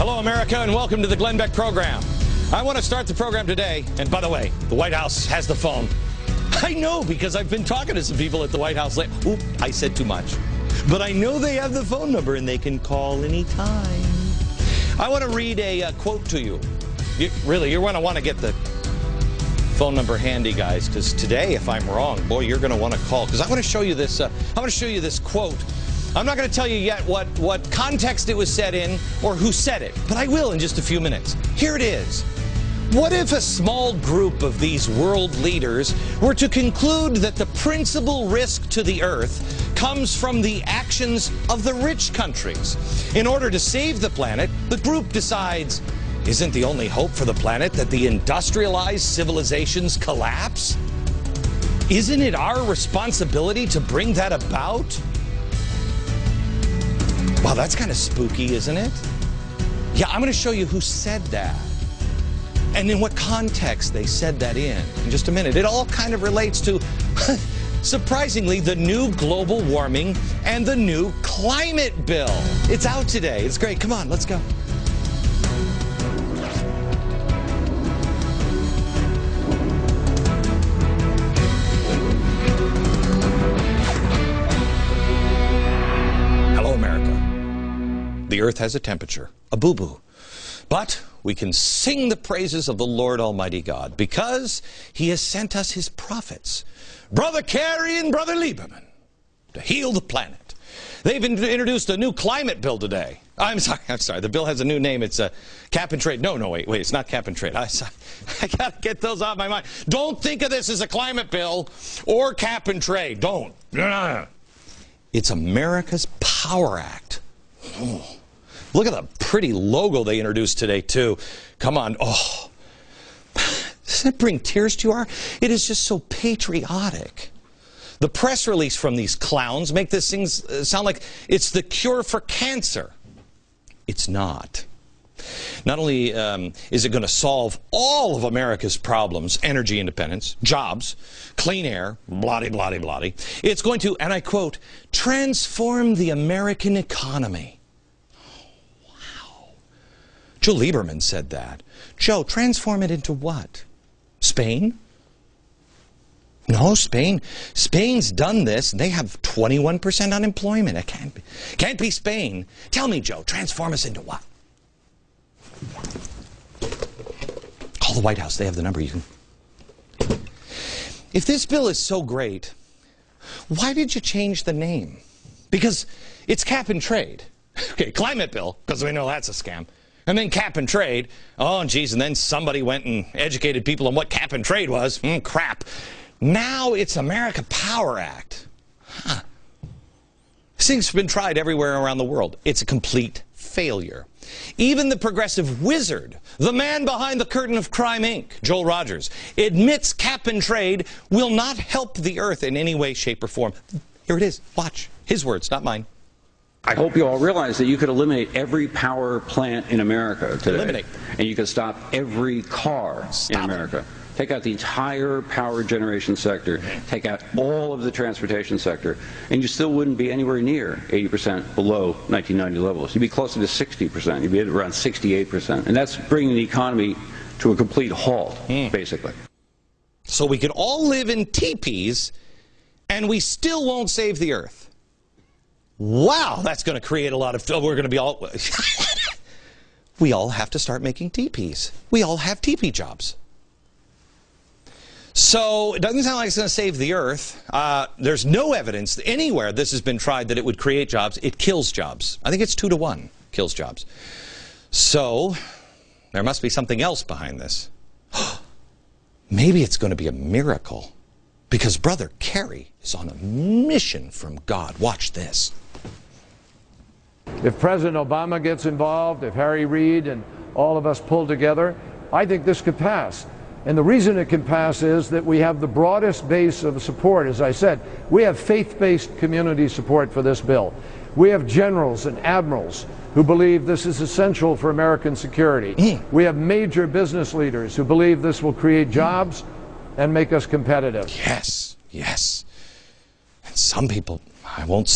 Hello, America, and welcome to the Glenn Beck program. I want to start the program today, and by the way, the White House has the phone. I know, because I've been talking to some people at the White House lately. Oop, I said too much. But I know they have the phone number, and they can call anytime. I want to read a quote to you. You're going to want to get the phone number handy, guys, because today, if I'm wrong, boy, you're going to want to call, because I want to show you this. I want to show you this quote. I'm not going to tell you yet what context it was said in or who said it, but I will in just a few minutes. Here it is. What if a small group of these world leaders were to conclude that the principal risk to the earth comes from the actions of the rich countries? In order to save the planet, the group decides, isn't the only hope for the planet that the industrialized civilizations collapse? Isn't it our responsibility to bring that about? Wow, that's kind of spooky, isn't it? Yeah, I'm going to show you who said that and in what context they said that in just a minute. It all kind of relates to, surprisingly, the new global warming and the new climate bill. It's out today. It's great. Come on, let's go. The earth has a temperature, a boo-boo. But we can sing the praises of the Lord Almighty God because He has sent us His prophets, Brother Kerry and Brother Lieberman, to heal the planet. They've introduced a new climate bill today. I'm sorry, the bill has a new name. It's cap and trade. No, wait, it's not cap and trade. I got to get those off my mind. Don't think of this as a climate bill or cap and trade. Don't. It's America's Power Act. Oh. Look at the pretty logo they introduced today, too. Come on. Oh, doesn't it bring tears to your eyes? It is just so patriotic. The press release from these clowns make this thing sound like it's the cure for cancer. It's not. Not only is it going to solve all of America's problems, energy independence, jobs, clean air, blah-de-blah-de-blah-de, it's going to, and I quote, transform the American economy. Joe Lieberman said that. Joe, transform it into what? Spain? No, Spain's done this. They have 21% unemployment. It can't be Spain. Tell me, Joe, transform us into what? Call the White House. They have the number. You can. If this bill is so great, why did you change the name? Because it's cap and trade. Okay, climate bill, because we know that's a scam. And then cap and trade. Oh, geez, and then somebody went and educated people on what cap and trade was. Crap. Now it's America Power Act. Huh. This thing's been tried everywhere around the world. It's a complete failure. Even the progressive wizard, the man behind the curtain of Crime Inc., Joel Rogers, admits cap and trade will not help the earth in any way, shape, or form. Here it is. Watch. His words, not mine. I hope you all realize that you could eliminate every power plant in America today. Eliminate. And you could stop every car in America. Take out the entire power generation sector. Take out all of the transportation sector. And you still wouldn't be anywhere near 80% below 1990 levels. You'd be closer to 60%. You'd be at around 68%. And that's bringing the economy to a complete halt, basically. So we could all live in teepees, and we still won't save the earth. Wow, that's going to create a lot of... We're going to be all... We all have to start making teepees. We all have teepee jobs. So it doesn't sound like it's going to save the earth. There's no evidence anywhere this has been tried that it would create jobs. It kills jobs. I think it's 2-to-1 kills jobs. So there must be something else behind this. Maybe it's going to be a miracle. Because Brother Kerry is on a mission from God. Watch this. If President Obama gets involved, if Harry Reid and all of us pull together, I think this could pass. And the reason it can pass is that we have the broadest base of support, as I said. We have faith-based community support for this bill. We have generals and admirals who believe this is essential for American security. We have major business leaders who believe this will create jobs and make us competitive. Yes, yes. And some people, I won't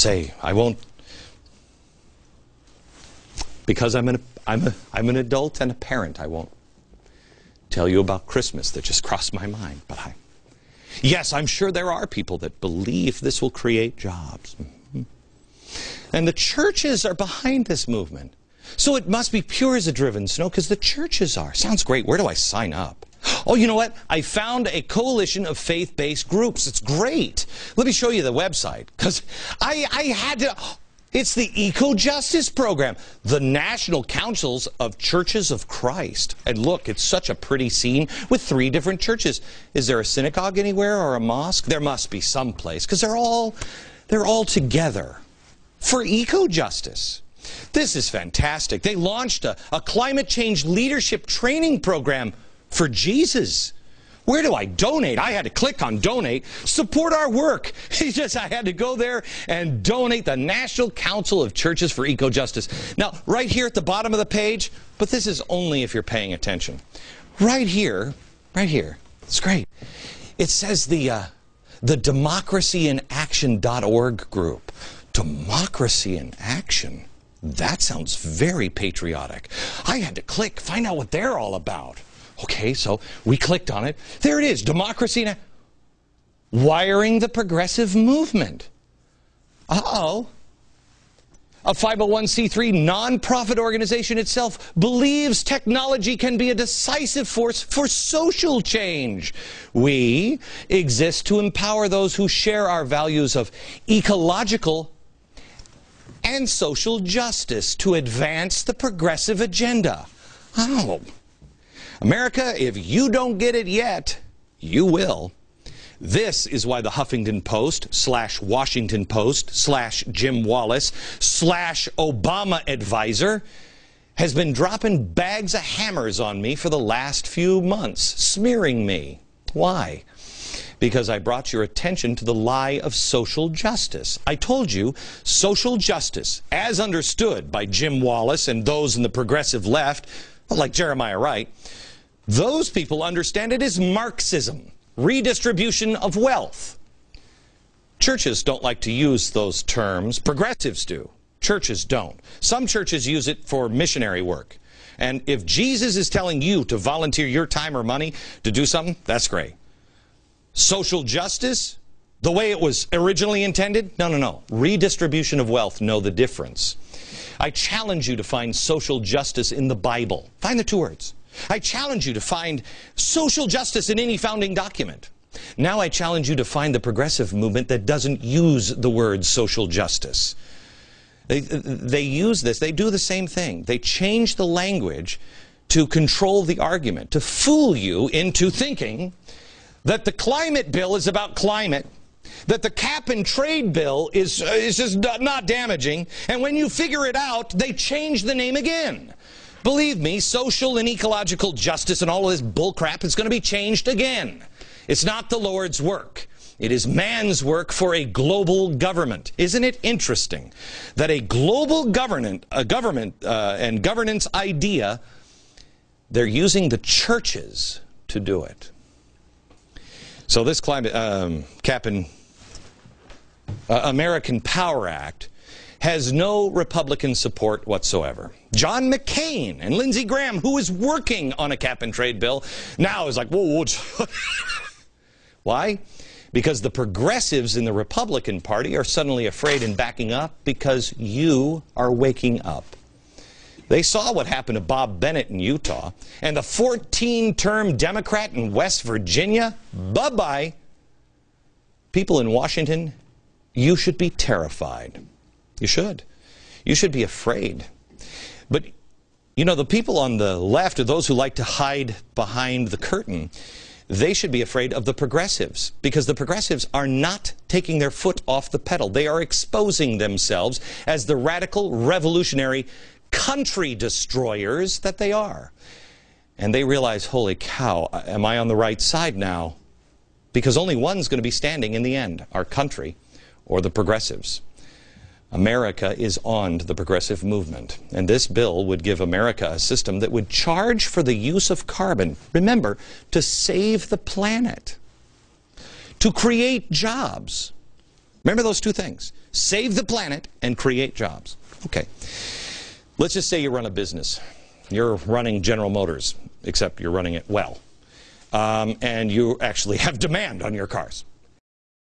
Because I'm an adult and a parent, I won't tell you about Christmas that just crossed my mind. But yes, I'm sure there are people that believe this will create jobs. And the churches are behind this movement. So it must be pure as a driven snow because the churches are. Sounds great. Where do I sign up? Oh, you know what? I found a coalition of faith-based groups. It's great. Let me show you the website because I had to... It's the Eco-Justice Program, the National Councils of Churches of Christ. And look, it's such a pretty scene with 3 different churches. Is there a synagogue anywhere or a mosque? There must be someplace because they're all together for eco-justice. This is fantastic. They launched a climate change leadership training program for Jesus. Where do I donate? I had to click on donate. Support our work. I had to go there and donate the National Council of Churches for Eco-Justice. Now, right here at the bottom of the page, but this is only if you're paying attention. Right here, it's great. It says the democracyinaction.org group. Democracy in Action. That sounds very patriotic. I had to click, find out what they're all about. Okay, so we clicked on it. There it is, Democracy in Wiring the Progressive Movement. Uh-oh. A 501c3 nonprofit organization itself believes technology can be a decisive force for social change. We exist to empower those who share our values of ecological and social justice to advance the progressive agenda. Oh. America, if you don't get it yet, you will. This is why the Huffington Post / Washington Post / Jim Wallace / Obama advisor has been dropping bags of hammers on me for the last few months, smearing me. Why? Because I brought your attention to the lie of social justice. I told you social justice, as understood by Jim Wallace and those in the progressive left, like Jeremiah Wright, those people understand it as Marxism, redistribution of wealth. Churches don't like to use those terms. Progressives do. Churches don't. Some churches use it for missionary work. And if Jesus is telling you to volunteer your time or money to do something, that's great. Social justice, the way it was originally intended? No. Redistribution of wealth, know the difference. I challenge you to find social justice in the Bible. Find the 2 words. I challenge you to find social justice in any founding document. Now I challenge you to find the progressive movement that doesn't use the word social justice. They use this. They do the same thing. They change the language to control the argument, to fool you into thinking that the climate bill is about climate, that the cap and trade bill is just not damaging, and when you figure it out, they change the name again. Believe me, social and ecological justice and all of this bullcrap is going to be changed again. It's not the Lord's work. It is man's work for a global government. Isn't it interesting that a global government and governance idea, they're using the churches to do it. So this climate cap and American Power Act has no Republican support whatsoever. John McCain and Lindsey Graham, who is working on a cap and trade bill, now is like, whoa. Why? Because the progressives in the Republican Party are suddenly afraid and backing up because you are waking up. They saw what happened to Bob Bennett in Utah, and the 14-term Democrat in West Virginia, bye-bye. People in Washington, you should be terrified. You should. You should be afraid. But, you know, the people on the left are those who like to hide behind the curtain. They should be afraid of the progressives, because the progressives are not taking their foot off the pedal. They are exposing themselves as the radical, revolutionary country destroyers that they are. And they realize, holy cow, am I on the right side now? Because only one's going to be standing in the end, our country or the progressives. America is on the progressive movement, and this bill would give America a system that would charge for the use of carbon, remember, to save the planet, to create jobs. Remember those 2 things, save the planet and create jobs. Okay. Let's just say you run a business. You're running General Motors, except you're running it well. And you actually have demand on your cars.